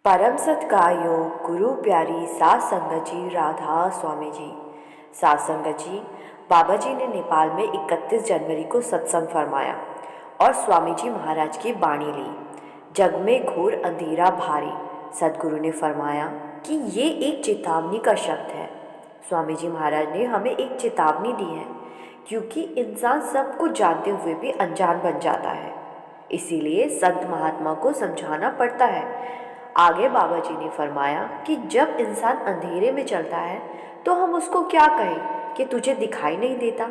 परम सत्कार गुरु प्यारी सात संगत जी राधा स्वामी जी। सात संगत जी, बाबा जी ने नेपाल में 31 जनवरी को सत्संग फरमाया और स्वामी जी महाराज की बाणी ली। जग में घोर अंधेरा भारी। सदगुरु ने फरमाया कि ये एक चेतावनी का शब्द है। स्वामी जी महाराज ने हमें एक चेतावनी दी है, क्योंकि इंसान सब कुछ जानते हुए भी अनजान बन जाता है। इसीलिए संत महात्मा को समझाना पड़ता है। आगे बाबा जी ने फरमाया कि जब इंसान अंधेरे में चलता है तो हम उसको क्या कहें कि तुझे दिखाई नहीं देता।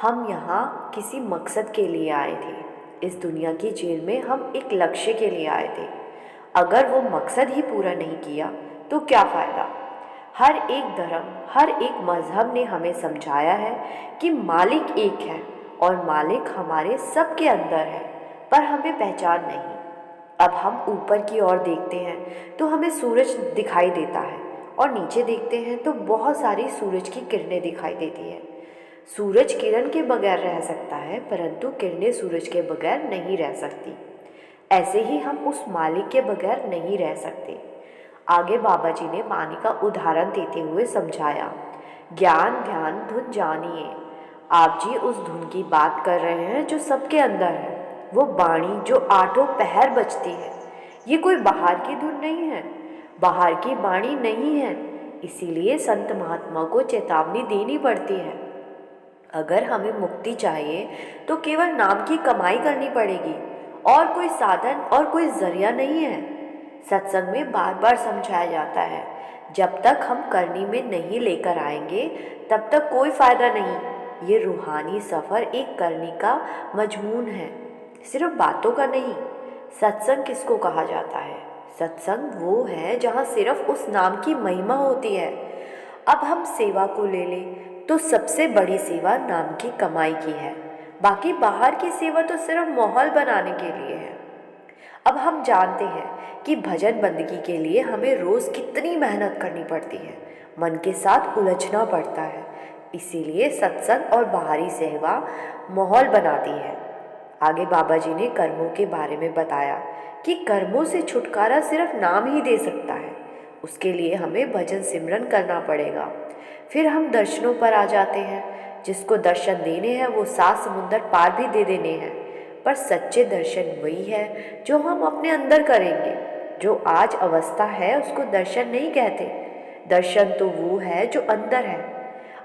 हम यहाँ किसी मकसद के लिए आए थे। इस दुनिया की जेल में हम एक लक्ष्य के लिए आए थे। अगर वो मकसद ही पूरा नहीं किया तो क्या फ़ायदा। हर एक धर्म, हर एक मज़हब ने हमें समझाया है कि मालिक एक है और मालिक हमारे सबके अंदर है, पर हमें पहचान नहीं। अब हम ऊपर की ओर देखते हैं तो हमें सूरज दिखाई देता है और नीचे देखते हैं तो बहुत सारी सूरज की किरणें दिखाई देती है। सूरज किरण के बगैर रह सकता है, परंतु किरणें सूरज के बगैर नहीं रह सकती। ऐसे ही हम उस मालिक के बगैर नहीं रह सकते। आगे बाबा जी ने पानी का उदाहरण देते हुए समझाया, ज्ञान ध्यान धुन जानिए। आप जी उस धुन की बात कर रहे हैं जो सबके अंदर है, वो बाणी जो आठों पहर बजती है। ये कोई बाहर की धुन नहीं है, बाहर की बाणी नहीं है। इसीलिए संत महात्मा को चेतावनी देनी पड़ती है। अगर हमें मुक्ति चाहिए तो केवल नाम की कमाई करनी पड़ेगी और कोई साधन और कोई जरिया नहीं है। सत्संग में बार बार समझाया जाता है, जब तक हम करनी में नहीं लेकर आएंगे तब तक कोई फ़ायदा नहीं। ये रूहानी सफ़र एक करनी का मजमून है, सिर्फ बातों का नहीं। सत्संग किसको कहा जाता है? सत्संग वो है जहाँ सिर्फ उस नाम की महिमा होती है। अब हम सेवा को ले लें तो सबसे बड़ी सेवा नाम की कमाई की है। बाकी बाहर की सेवा तो सिर्फ माहौल बनाने के लिए है। अब हम जानते हैं कि भजन बंदगी के लिए हमें रोज़ कितनी मेहनत करनी पड़ती है, मन के साथ उलझना पड़ता है। इसीलिए सत्संग और बाहरी सेवा माहौल बनाती है। आगे बाबा जी ने कर्मों के बारे में बताया कि कर्मों से छुटकारा सिर्फ नाम ही दे सकता है। उसके लिए हमें भजन सिमरन करना पड़ेगा। फिर हम दर्शनों पर आ जाते हैं। जिसको दर्शन देने हैं वो सात समुंदर पार भी दे देने हैं, पर सच्चे दर्शन वही है जो हम अपने अंदर करेंगे। जो आज अवस्था है उसको दर्शन नहीं कहते। दर्शन तो वो है जो अंदर है।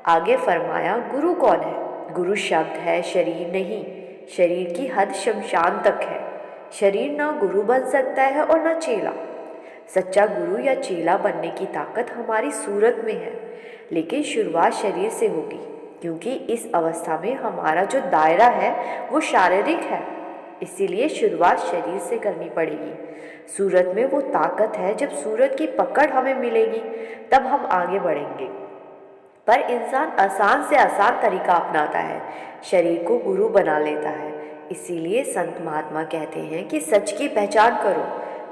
आगे फरमाया, गुरु कौन है? गुरु शब्द है, शरीर नहीं। शरीर की हद शमशान तक है। शरीर ना गुरु बन सकता है और ना चेला। सच्चा गुरु या चेला बनने की ताकत हमारी सूरत में है, लेकिन शुरुआत शरीर से होगी, क्योंकि इस अवस्था में हमारा जो दायरा है वो शारीरिक है। इसीलिए शुरुआत शरीर से करनी पड़ेगी। सूरत में वो ताकत है, जब सूरत की पकड़ हमें मिलेगी तब हम आगे बढ़ेंगे। पर इंसान आसान से आसान तरीका अपनाता है, शरीर को गुरु बना लेता है। इसीलिए संत महात्मा कहते हैं कि सच की पहचान करो,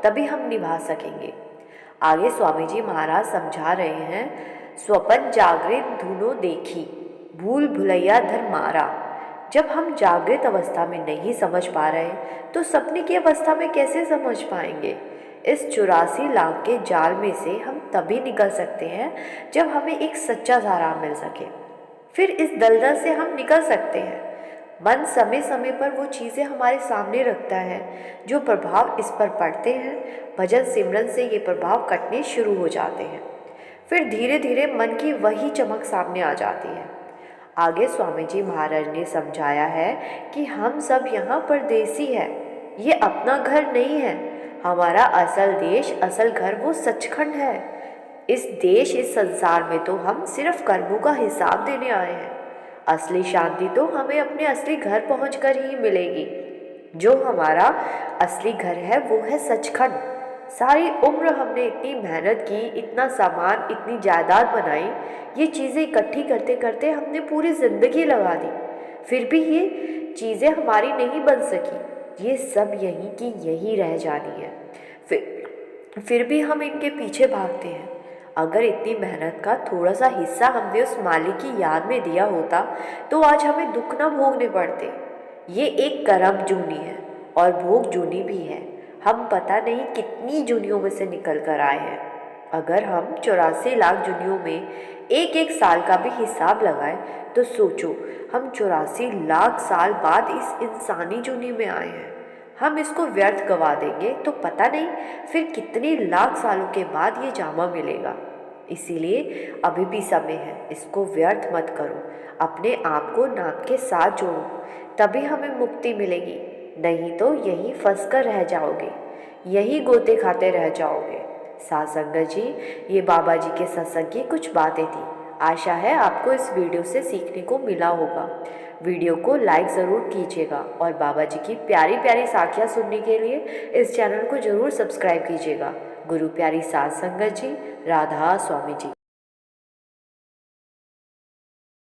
तभी हम निभा सकेंगे। आगे स्वामी जी महाराज समझा रहे हैं, स्वपन जागृत धुनो देखी, भूल भुलैया धर मारा। जब हम जागृत अवस्था में नहीं समझ पा रहे तो सपने की अवस्था में कैसे समझ पाएंगे। इस 84 लाख के जाल में से हम तभी निकल सकते हैं जब हमें एक सच्चा सहारा मिल सके। फिर इस दलदल से हम निकल सकते हैं। मन समय समय पर वो चीज़ें हमारे सामने रखता है, जो प्रभाव इस पर पड़ते हैं। भजन सिमरन से ये प्रभाव कटने शुरू हो जाते हैं। फिर धीरे धीरे मन की वही चमक सामने आ जाती है। आगे स्वामी जी महाराज ने समझाया है कि हम सब यहाँ परदेसी है, ये अपना घर नहीं है। हमारा असल देश, असल घर वो सचखंड है। इस देश, इस संसार में तो हम सिर्फ कर्मों का हिसाब देने आए हैं। असली शांति तो हमें अपने असली घर पहुंचकर ही मिलेगी। जो हमारा असली घर है वो है सचखंड। सारी उम्र हमने इतनी मेहनत की, इतना सामान, इतनी जायदाद बनाई, ये चीज़ें इकट्ठी करते करते हमने पूरी ज़िंदगी लगा दी, फिर भी ये चीज़ें हमारी नहीं बन सकी। ये सब यहीं की यहीं रह जानी है। फिर भी हम इनके पीछे भागते हैं। अगर इतनी मेहनत का थोड़ा सा हिस्सा हमने उस मालिक की याद में दिया होता तो आज हमें दुख न भोगने पड़ते। ये एक करम जूनी है और भोग जूनी भी है। हम पता नहीं कितनी जुनियों में से निकल कर आए हैं। अगर हम 84 लाख जुनियों में एक एक साल का भी हिसाब लगाएं तो सोचो, हम 84 लाख साल बाद इस इंसानी जुनी में आए हैं। हम इसको व्यर्थ गवा देंगे तो पता नहीं फिर कितने लाख सालों के बाद ये जामा मिलेगा। इसीलिए अभी भी समय है, इसको व्यर्थ मत करो। अपने आप को नाम के साथ जोड़ो, तभी हमें मुक्ति मिलेगी। नहीं तो यहीं फंस कर रह जाओगे, यही गोते खाते रह जाओगे। साध संगत जी, ये बाबा जी के सत्संग की कुछ बातें थी। आशा है आपको इस वीडियो से सीखने को मिला होगा। वीडियो को लाइक ज़रूर कीजिएगा और बाबा जी की प्यारी प्यारी साखियाँ सुनने के लिए इस चैनल को ज़रूर सब्सक्राइब कीजिएगा। गुरु प्यारी साध संगत जी, राधा स्वामी जी।